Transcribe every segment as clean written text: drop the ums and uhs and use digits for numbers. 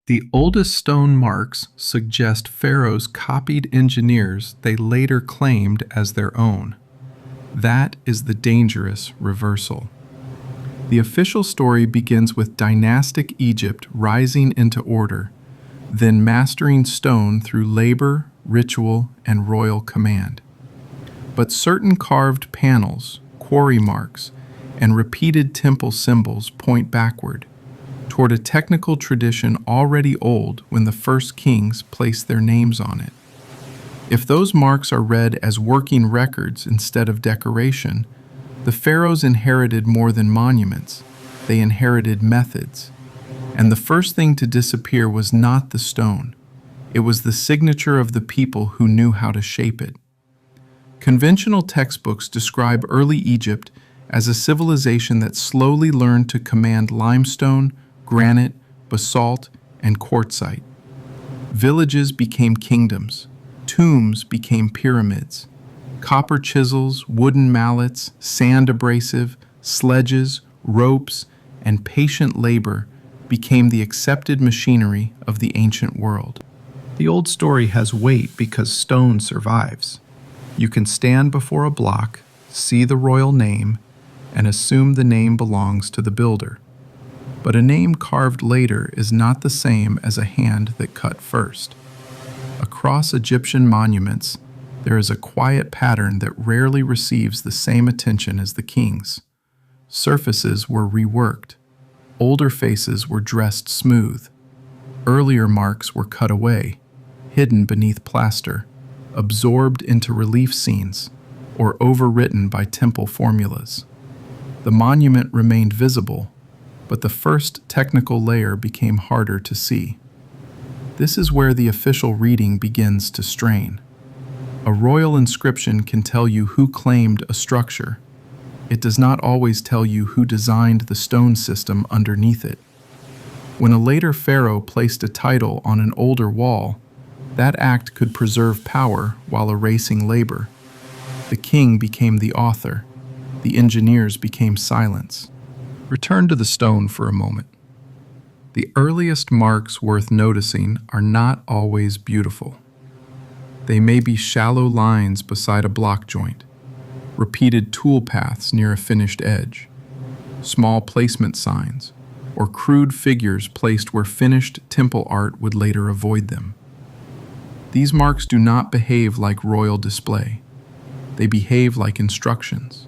The oldest stone marks suggest pharaohs copied engineers they later claimed as their own. That is the dangerous reversal. The official story begins with dynastic Egypt rising into order, then mastering stone through labor, ritual, and royal command. But certain carved panels, quarry marks, and repeated temple symbols point backward, toward a technical tradition already old when the first kings placed their names on it. If those marks are read as working records instead of decoration, the pharaohs inherited more than monuments, they inherited methods. And the first thing to disappear was not the stone, it was the signature of the people who knew how to shape it. Conventional textbooks describe early Egypt as a civilization that slowly learned to command limestone, granite, basalt, and quartzite. Villages became kingdoms, tombs became pyramids. Copper chisels, wooden mallets, sand abrasive, sledges, ropes, and patient labor became the accepted machinery of the ancient world. The old story has weight because stone survives. You can stand before a block, see the royal name, and assume the name belongs to the builder. But a name carved later is not the same as a hand that cut first. Across Egyptian monuments, there is a quiet pattern that rarely receives the same attention as the king's. Surfaces were reworked. Older faces were dressed smooth. Earlier marks were cut away, hidden beneath plaster, absorbed into relief scenes, or overwritten by temple formulas. The monument remained visible, but the first technical layer became harder to see. This is where the official reading begins to strain. A royal inscription can tell you who claimed a structure. It does not always tell you who designed the stone system underneath it. When a later pharaoh placed a title on an older wall, that act could preserve power while erasing labor. The king became the author. The engineers became silence. Return to the stone for a moment. The earliest marks worth noticing are not always beautiful. They may be shallow lines beside a block joint, repeated tool paths near a finished edge, small placement signs, or crude figures placed where finished temple art would later avoid them. These marks do not behave like royal display. They behave like instructions.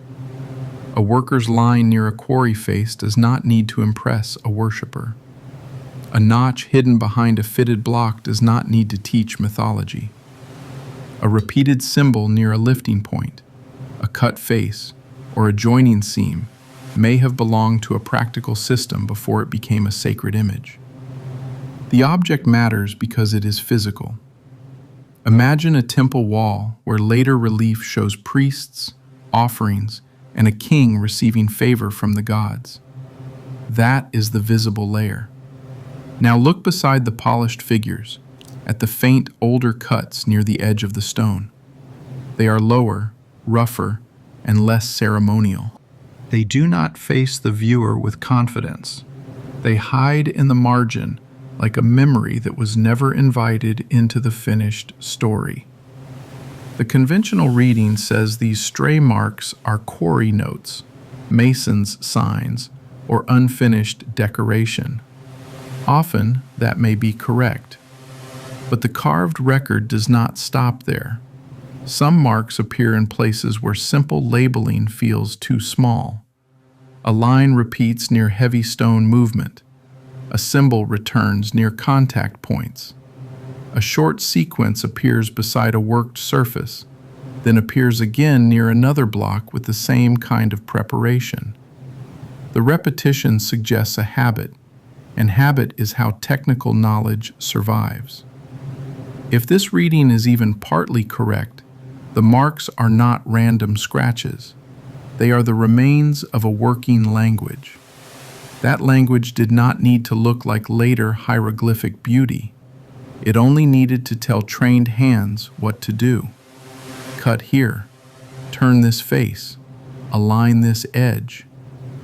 A worker's line near a quarry face does not need to impress a worshiper. A notch hidden behind a fitted block does not need to teach mythology. A repeated symbol near a lifting point, a cut face, or a joining seam may have belonged to a practical system before it became a sacred image. The object matters because it is physical. Imagine a temple wall where later relief shows priests, offerings, and a king receiving favor from the gods. That is the visible layer. Now look beside the polished figures, at the faint, older cuts near the edge of the stone. They are lower, rougher, and less ceremonial. They do not face the viewer with confidence. They hide in the margin like a memory that was never invited into the finished story. The conventional reading says these stray marks are quarry notes, mason's signs, or unfinished decoration. Often, that may be correct. But the carved record does not stop there. Some marks appear in places where simple labeling feels too small. A line repeats near heavy stone movement. A symbol returns near contact points. A short sequence appears beside a worked surface, then appears again near another block with the same kind of preparation. The repetition suggests a habit, and habit is how technical knowledge survives. If this reading is even partly correct, the marks are not random scratches. They are the remains of a working language. That language did not need to look like later hieroglyphic beauty. It only needed to tell trained hands what to do. Cut here, turn this face, align this edge,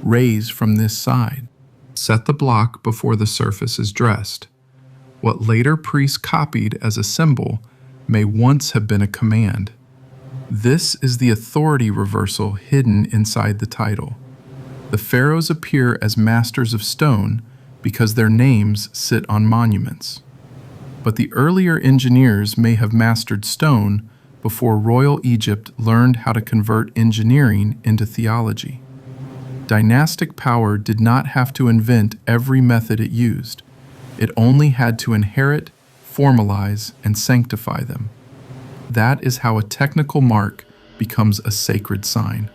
raise from this side. Set the block before the surface is dressed. What later priests copied as a symbol may once have been a command. This is the authority reversal hidden inside the title. The pharaohs appear as masters of stone because their names sit on monuments. But the earlier engineers may have mastered stone before royal Egypt learned how to convert engineering into theology. Dynastic power did not have to invent every method it used. It only had to inherit, formalize, and sanctify them. That is how a technical mark becomes a sacred sign.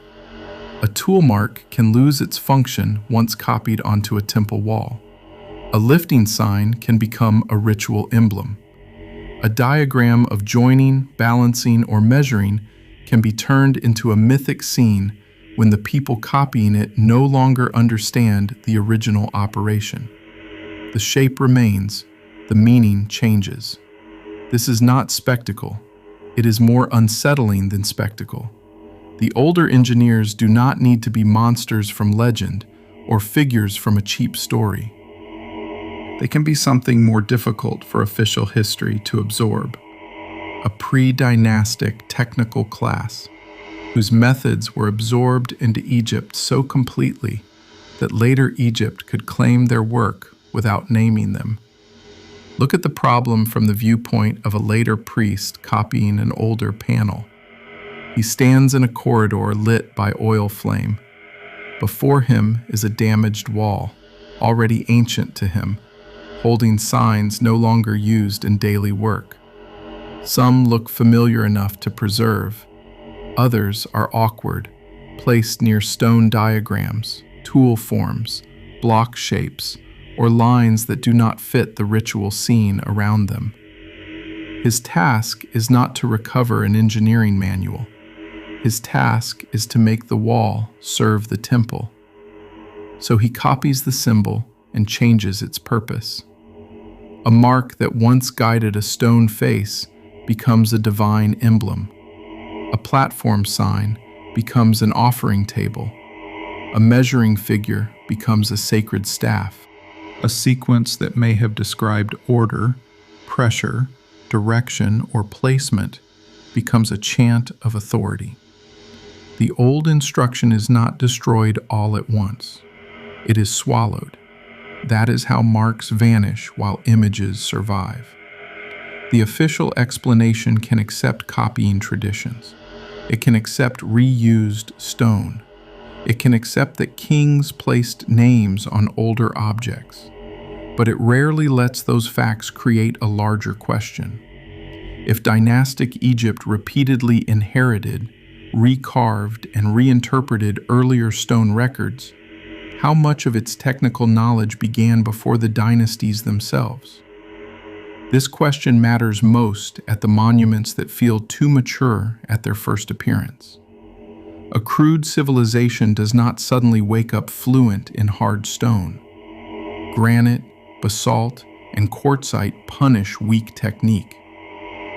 A tool mark can lose its function once copied onto a temple wall. A lifting sign can become a ritual emblem. A diagram of joining, balancing, or measuring can be turned into a mythic scene when the people copying it no longer understand the original operation. The shape remains, the meaning changes. This is not spectacle. It is more unsettling than spectacle. The older engineers do not need to be monsters from legend or figures from a cheap story. They can be something more difficult for official history to absorb. A pre-dynastic technical class whose methods were absorbed into Egypt so completely that later Egypt could claim their work without naming them. Look at the problem from the viewpoint of a later priest copying an older panel. He stands in a corridor lit by oil flame. Before him is a damaged wall, already ancient to him, holding signs no longer used in daily work. Some look familiar enough to preserve. Others are awkward, placed near stone diagrams, tool forms, block shapes, or lines that do not fit the ritual scene around them. His task is not to recover an engineering manual. His task is to make the wall serve the temple. So he copies the symbol and changes its purpose. A mark that once guided a stone face becomes a divine emblem. A platform sign becomes an offering table. A measuring figure becomes a sacred staff. A sequence that may have described order, pressure, direction, or placement becomes a chant of authority. The old instruction is not destroyed all at once. It is swallowed. That is how marks vanish while images survive. The official explanation can accept copying traditions. It can accept reused stone. It can accept that kings placed names on older objects. But it rarely lets those facts create a larger question. If dynastic Egypt repeatedly inherited, recarved, and reinterpreted earlier stone records, how much of its technical knowledge began before the dynasties themselves? This question matters most at the monuments that feel too mature at their first appearance. A crude civilization does not suddenly wake up fluent in hard stone. Granite, basalt, and quartzite punish weak technique.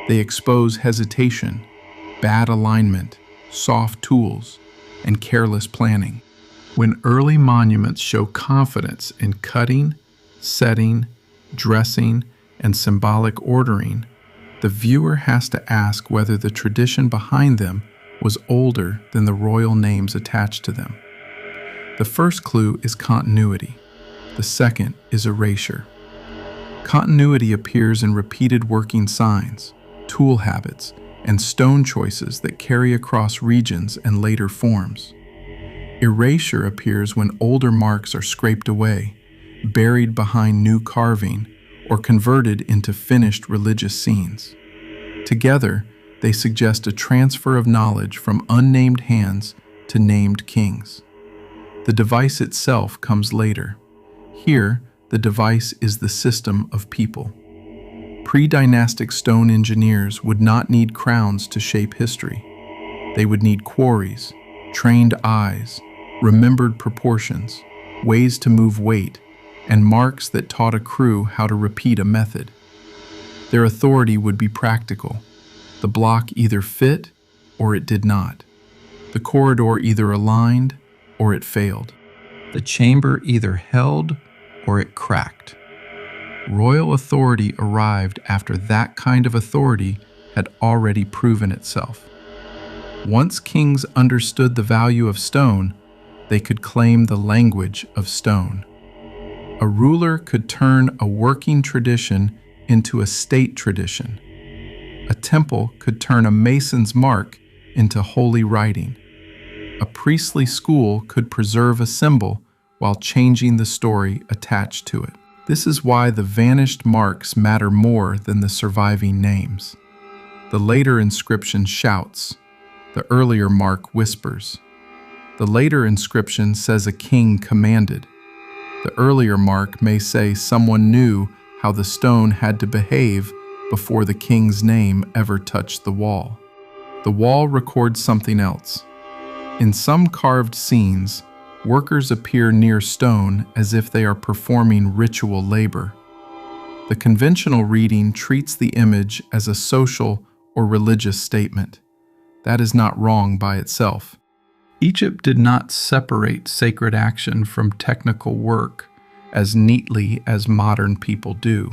They expose hesitation, bad alignment, soft tools, and careless planning. When early monuments show confidence in cutting, setting, dressing, and symbolic ordering, the viewer has to ask whether the tradition behind them was older than the royal names attached to them. The first clue is continuity. The second is erasure. Continuity appears in repeated working signs, tool habits, and stone choices that carry across regions and later forms. Erasure appears when older marks are scraped away, buried behind new carving, or converted into finished religious scenes. Together, they suggest a transfer of knowledge from unnamed hands to named kings. The device itself comes later. Here, the device is the system of people. Pre-dynastic stone engineers would not need crowns to shape history. They would need quarries, trained eyes, remembered proportions, ways to move weight, and marks that taught a crew how to repeat a method. Their authority would be practical. The block either fit or it did not. The corridor either aligned or it failed. The chamber either held or it cracked. Royal authority arrived after that kind of authority had already proven itself. Once kings understood the value of stone, they could claim the language of stone. A ruler could turn a working tradition into a state tradition. A temple could turn a mason's mark into holy writing. A priestly school could preserve a symbol while changing the story attached to it. This is why the vanished marks matter more than the surviving names. The later inscription shouts, the earlier mark whispers. The later inscription says a king commanded. The earlier mark may say someone knew how the stone had to behave before the king's name ever touched the wall. The wall records something else. In some carved scenes, workers appear near stone as if they are performing ritual labor. The conventional reading treats the image as a social or religious statement. That is not wrong by itself. Egypt did not separate sacred action from technical work as neatly as modern people do.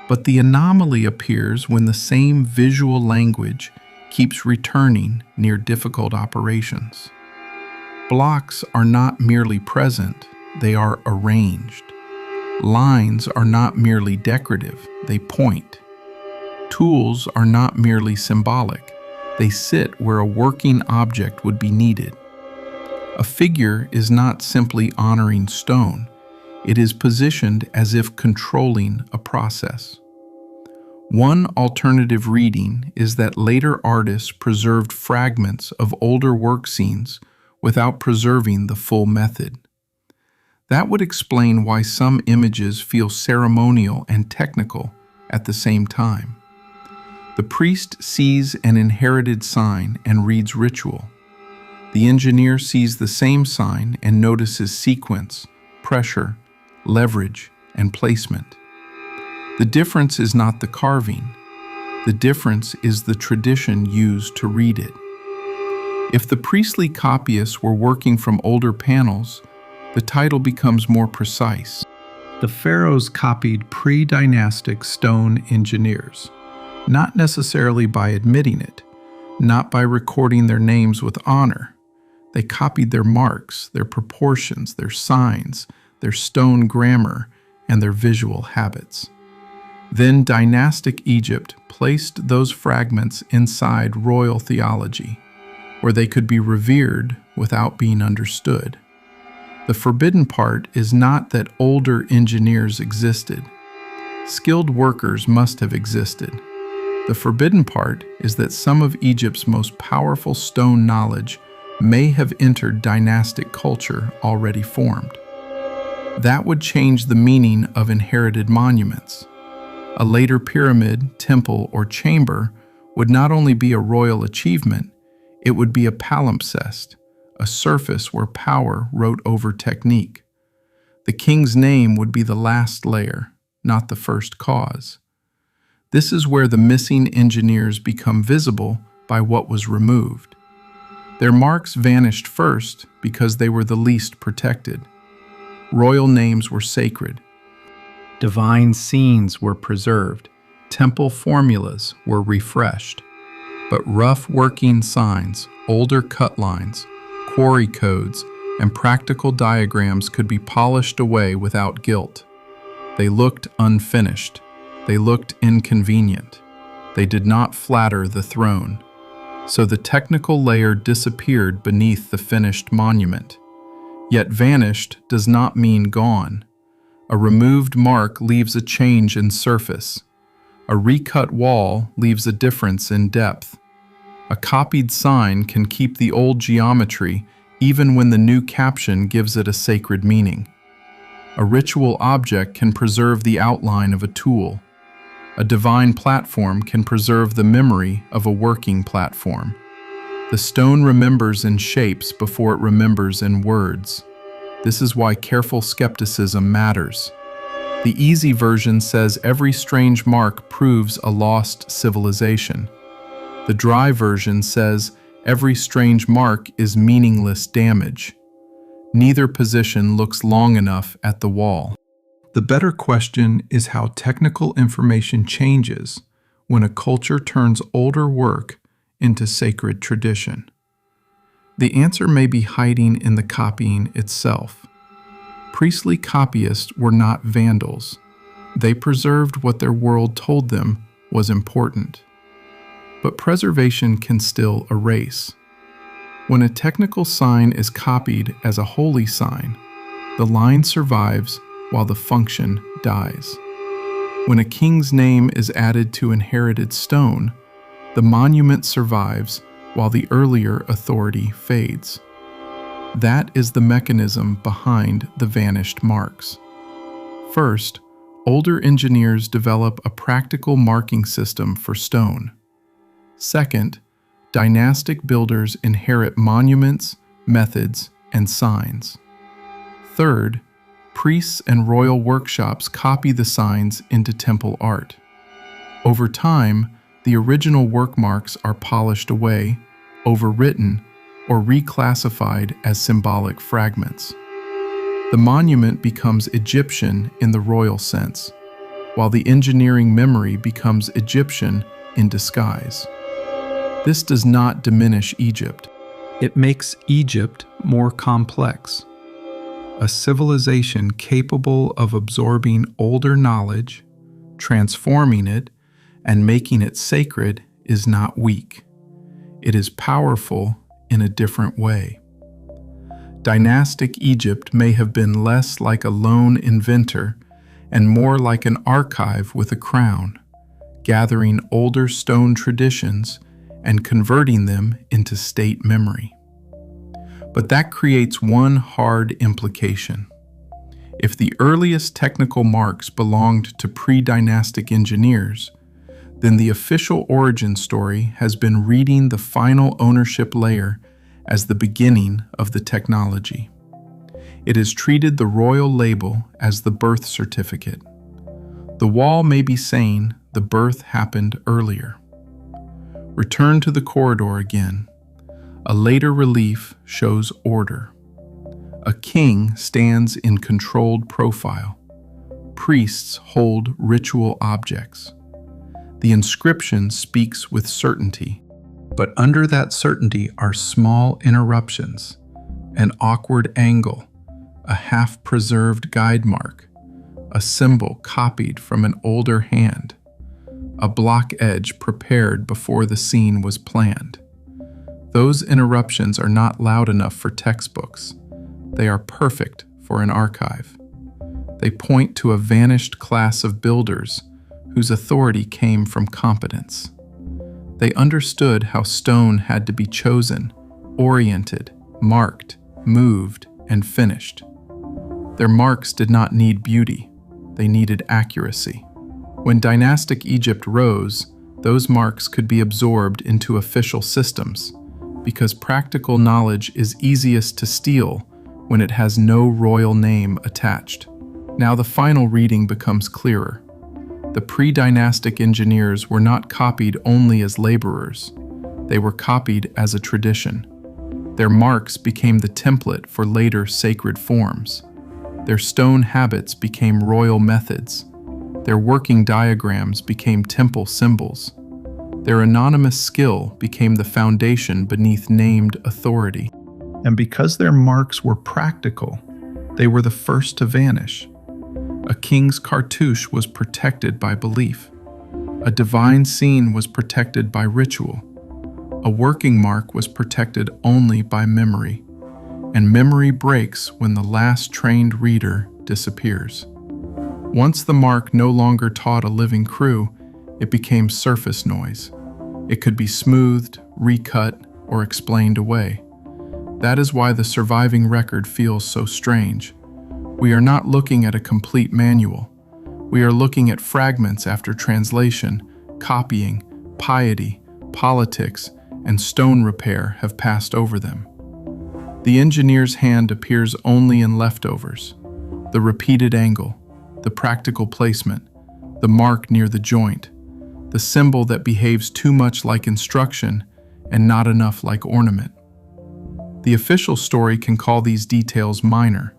But the anomaly appears when the same visual language keeps returning near difficult operations. Blocks are not merely present, they are arranged. Lines are not merely decorative, they point. Tools are not merely symbolic, they sit where a working object would be needed. A figure is not simply honoring stone, it is positioned as if controlling a process. One alternative reading is that later artists preserved fragments of older work scenes without preserving the full method. That would explain why some images feel ceremonial and technical at the same time. The priest sees an inherited sign and reads ritual. The engineer sees the same sign and notices sequence, pressure, leverage, and placement. The difference is not the carving. The difference is the tradition used to read it. If the priestly copyists were working from older panels, the title becomes more precise. The pharaohs copied pre-dynastic stone engineers, not necessarily by admitting it, not by recording their names with honor. They copied their marks, their proportions, their signs, their stone grammar, and their visual habits. Then dynastic Egypt placed those fragments inside royal theology, where they could be revered without being understood. The forbidden part is not that older engineers existed. Skilled workers must have existed. The forbidden part is that some of Egypt's most powerful stone knowledge may have entered dynastic culture already formed. That would change the meaning of inherited monuments. A later pyramid, temple, or chamber would not only be a royal achievement, it would be a palimpsest, a surface where power wrote over technique. The king's name would be the last layer, not the first cause. This is where the missing engineers become visible by what was removed. Their marks vanished first because they were the least protected. Royal names were sacred. Divine scenes were preserved. Temple formulas were refreshed. But rough working signs, older cut lines, quarry codes, and practical diagrams could be polished away without guilt. They looked unfinished. They looked inconvenient. They did not flatter the throne. So the technical layer disappeared beneath the finished monument. Yet vanished does not mean gone. A removed mark leaves a change in surface. A recut wall leaves a difference in depth. A copied sign can keep the old geometry even when the new caption gives it a sacred meaning. A ritual object can preserve the outline of a tool. A divine platform can preserve the memory of a working platform. The stone remembers in shapes before it remembers in words. This is why careful skepticism matters. The easy version says every strange mark proves a lost civilization. The dry version says every strange mark is meaningless damage. Neither position looks long enough at the wall. The better question is how technical information changes when a culture turns older work into sacred tradition. The answer may be hiding in the copying itself. Priestly copyists were not vandals. They preserved what their world told them was important. But preservation can still erase. When a technical sign is copied as a holy sign, the line survives while the function dies. When a king's name is added to inherited stone, the monument survives while the earlier authority fades. That is the mechanism behind the vanished marks. First, older engineers develop a practical marking system for stone. Second, dynastic builders inherit monuments, methods, and signs. Third, priests and royal workshops copy the signs into temple art. Over time, the original work marks are polished away, overwritten, or reclassified as symbolic fragments. The monument becomes Egyptian in the royal sense, while the engineering memory becomes Egyptian in disguise. This does not diminish Egypt. It makes Egypt more complex. A civilization capable of absorbing older knowledge, transforming it, and making it sacred is not weak. It is powerful in a different way. Dynastic Egypt may have been less like a lone inventor and more like an archive with a crown, gathering older stone traditions and converting them into state memory. But that creates one hard implication. If the earliest technical marks belonged to pre-dynastic engineers, then the official origin story has been reading the final ownership layer as the beginning of the technology. It has treated the royal label as the birth certificate. The wall may be saying the birth happened earlier. Return to the corridor again. A later relief shows order. A king stands in controlled profile. Priests hold ritual objects. The inscription speaks with certainty, but under that certainty are small interruptions, an awkward angle, a half-preserved guide mark, a symbol copied from an older hand, a block edge prepared before the scene was planned. Those interruptions are not loud enough for textbooks. They are perfect for an archive. They point to a vanished class of builders whose authority came from competence. They understood how stone had to be chosen, oriented, marked, moved, and finished. Their marks did not need beauty. They needed accuracy. When dynastic Egypt rose, those marks could be absorbed into official systems, because practical knowledge is easiest to steal when it has no royal name attached. Now the final reading becomes clearer. The pre-dynastic engineers were not copied only as laborers. They were copied as a tradition. Their marks became the template for later sacred forms. Their stone habits became royal methods. Their working diagrams became temple symbols. Their anonymous skill became the foundation beneath named authority. And because their marks were practical, they were the first to vanish. A king's cartouche was protected by belief. A divine scene was protected by ritual. A working mark was protected only by memory. And memory breaks when the last trained reader disappears. Once the mark no longer taught a living crew, it became surface noise. It could be smoothed, recut, or explained away. That is why the surviving record feels so strange. We are not looking at a complete manual. We are looking at fragments after translation, copying, piety, politics, and stone repair have passed over them. The engineer's hand appears only in leftovers. The repeated angle, the practical placement, the mark near the joint, the symbol that behaves too much like instruction and not enough like ornament. The official story can call these details minor,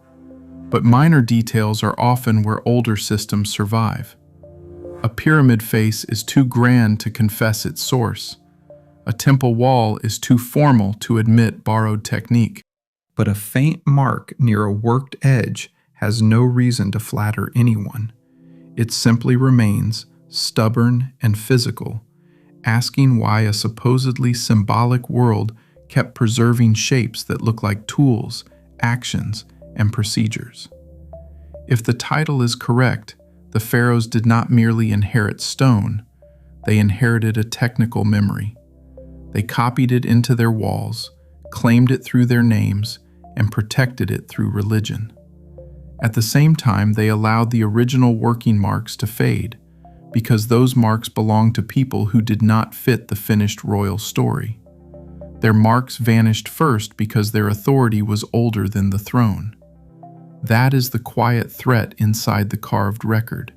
but minor details are often where older systems survive. A pyramid face is too grand to confess its source. A temple wall is too formal to admit borrowed technique. But a faint mark near a worked edge has no reason to flatter anyone. It simply remains stubborn and physical, asking why a supposedly symbolic world kept preserving shapes that look like tools, actions, and procedures. If the title is correct, the pharaohs did not merely inherit stone, they inherited a technical memory. They copied it into their walls, claimed it through their names, and protected it through religion. At the same time, they allowed the original working marks to fade, because those marks belonged to people who did not fit the finished royal story. Their marks vanished first because their authority was older than the throne. That is the quiet threat inside the carved record.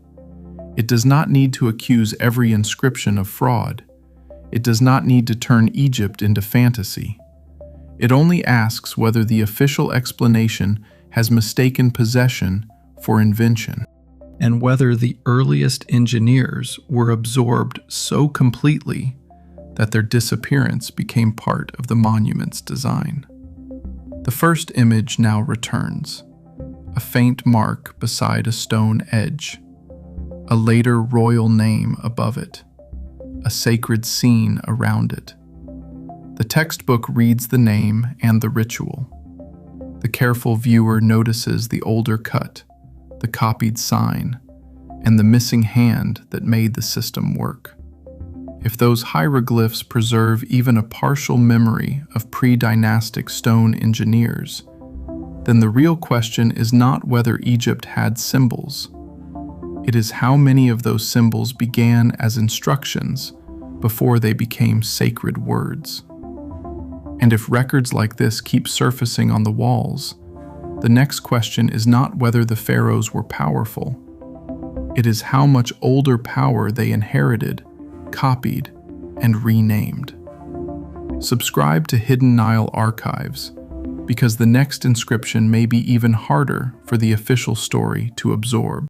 It does not need to accuse every inscription of fraud. It does not need to turn Egypt into fantasy. It only asks whether the official explanation has mistaken possession for invention, and whether the earliest engineers were absorbed so completely that their disappearance became part of the monument's design. The first image now returns, a faint mark beside a stone edge, a later royal name above it, a sacred scene around it. The textbook reads the name and the ritual. The careful viewer notices the older cut, the copied sign, and the missing hand that made the system work. If those hieroglyphs preserve even a partial memory of pre-dynastic stone engineers, then the real question is not whether Egypt had symbols. It is how many of those symbols began as instructions before they became sacred words. And if records like this keep surfacing on the walls, the next question is not whether the pharaohs were powerful. It is how much older power they inherited, copied, and renamed. Subscribe to Hidden Nile Archives, because the next inscription may be even harder for the official story to absorb.